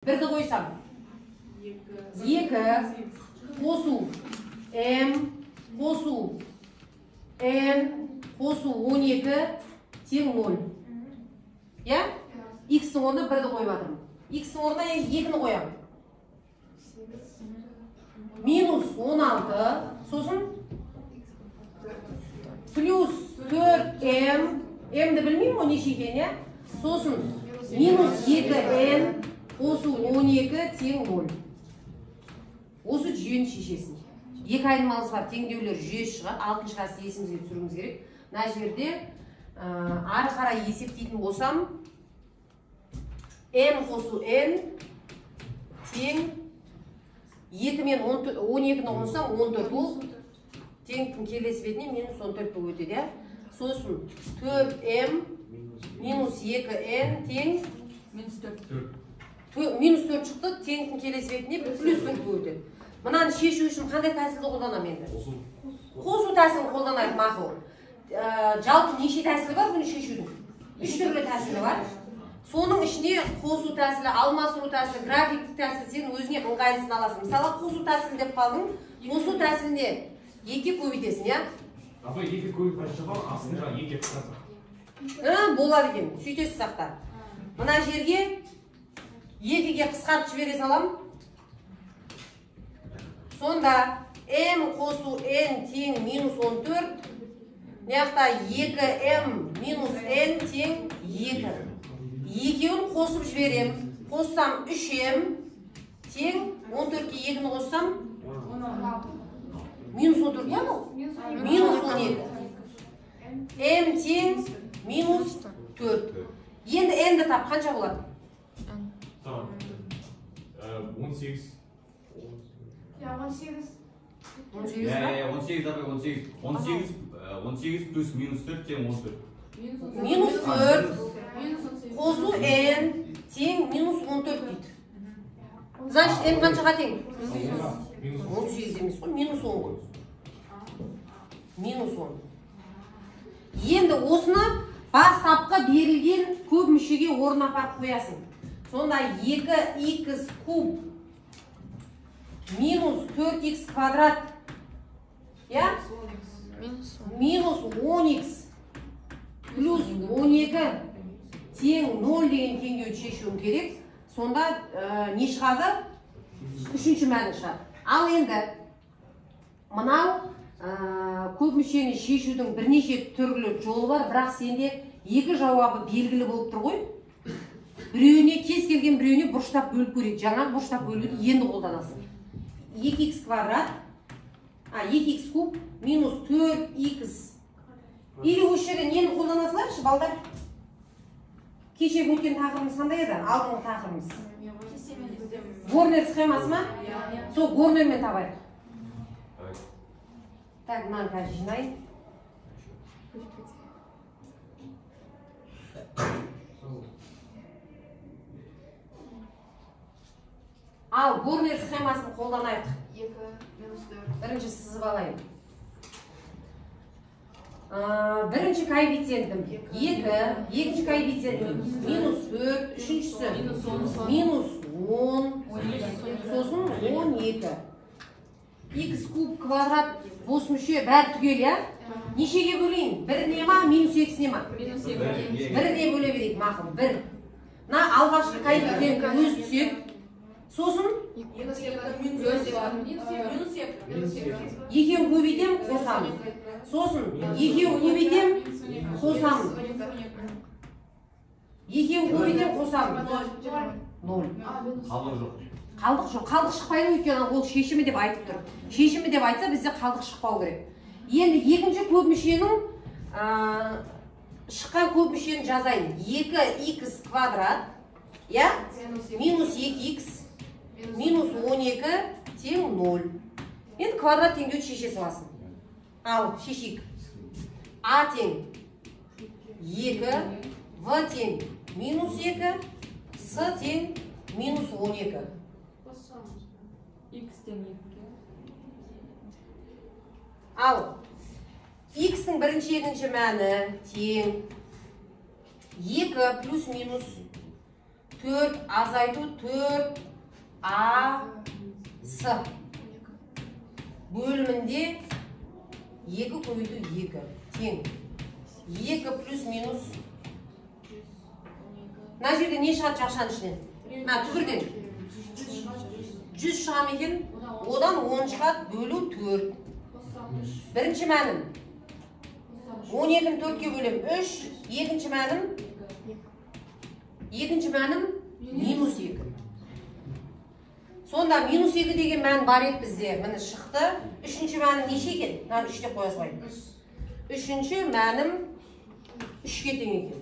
Бірді қойсам. 2 қосу m қосу n қосу 12 тең 0. Я? X-ің орнына 1-ді қойып жатырмын. X-ің орнына 2-ні қоямын. Минус 16, сосын плюс 4m, m-ді білмеймін ғой неше екен, я? Сосын минус 2n қосу 12 тең 0. Осы жүйені шешесін. Екі айнымалысы бар теңдеулер жүйесі шығады. 6-шы класты есімізге түсіруіміз керек. Мына жерде ары қарай есептейтін болсам, m қосу n тең 2 мен 12-ні қоссам 14 ол теңдіктің келесі бетіне минус 14 болып өтеді. Сосын 4m минус 2n тең минус 4 шықты, теңдіктің келесі бетіне плюс 4 болып өтеді. Мынаны шешу үшін қандай тәсілді қолданам енді? Қосу тәсілін қолданайық, мақұл. Жалпы неше тәсілі бар бұны шешудің? 3 түрлі тәсілі бар. Соның ішіне қосу тәсілі, алмастыру тәсілі, графиктік тәсілі сен өзіңе ыңғайлысын аласың. Мысалы, қосу тәсілі деп қалдың, қосу тәсілінде 2 көбейтесің, я? Апа, 2 көбейіп қашыға, астында 2 қысқартсақ. Болады екен, сөйтесіз сақта. Мына жерге 2-ге қысқартып жібере салам. Сонда m қосу n тең минус 14, неқта 2m минус n тең 2. Екеуін қосып жіберем. Қоссам 3m тең 14-ке 2-ні қоссам минус 14, я бұл? Минус 12. m тең минус 4. Енді n-ді тап, қанша болады? 18. 18 плюс минус 4 тең 14. Минус 4 қосу n тең минус 14 дейді. Значит, n қаншаға тең? 18 емес қой, минус 10 ғой. Минус 10. Енді осыны бастапқы берілген көп мүшеге орын апарып қоясың. Сонда 2x куб минус 4x квадрат, я? Минус 10x плюс 12 тең 0 деген теңдеуді шешуім керек. Сонда не шығады? Үшінші мәні шығады. Ал енді мынау көп мүшені шешудің бірнеше түрлі жолы бар, бірақ сенде екі жауабы белгілі болып тұр ғой. Біреуіне, кез келген біреуіне бұрыштап бөліп көрейік. Жаңағы бұрыштап бөлуді енді қолданасың. 2x квадрат, 2x куб минус 4x. Или осы жерде нені қолданасыларшы, балдар? Кеше өткен тақырыбымыз қандай еді? Алдыңғы тақырыбымыз. Горнер схемасы ма? Сол горнермен табайық. Так, мынаны қазір жинайын. Ал горнер схемасын қолданайық. 2 минус 4. Бірінші сызып алайын. Бірінші коэффициентім 2, екінші коэффициентім минус 4, үшіншісі минус 10, сосын 12. X куб квадрат бос мүше бәрі түгел, я? Нешеге бөлейін? Біріне ма, минус 2-сіне ма? Біріне бөле берейік, мақым, бір. Мына алғашқы коэффициентті өз түсек. Сосын екеуін көбейтем, қосамын. Сосын екеуін көбейтем, қосамын. Екеуін көбейтем, қосамын. 0. Қалдық жоқ. Қалдық шықпайды өйткені ол шешімі деп айтып тұр. Шешімі деп айтса бізде қалдық шықпау керек. Енді екінші көп мүшенің шыққан көп мүшені жазайын. 2x квадрат, я? Минус 2x минус 12 тең 0. Енді квадрат теңдеуді шеше саласың. Ал, шешейік. А тең 2, В тең минус 2, С тең минус 12. X тең 2. Ал, X-ің бірінші екінші мәні тең 2 плюс минус 4 азайту 4 A S бөлімінде 2 көбейту 2 тең 2 плюс минус мына жерде не шығады жақшаның ішінен? Мына түбірден 100 шыға ма екен? Одан 10 шығады бөлу 4 бірінші мәнім 12-ні 4-ке бөлем 3 екінші мәнім минус 2 сонда минус 2 деген мән бар еді бізде міне шықты үшінші мәнім неше екен? Мынаны 3 деп қоя салайын үшінші мәнім 3-ке тең екен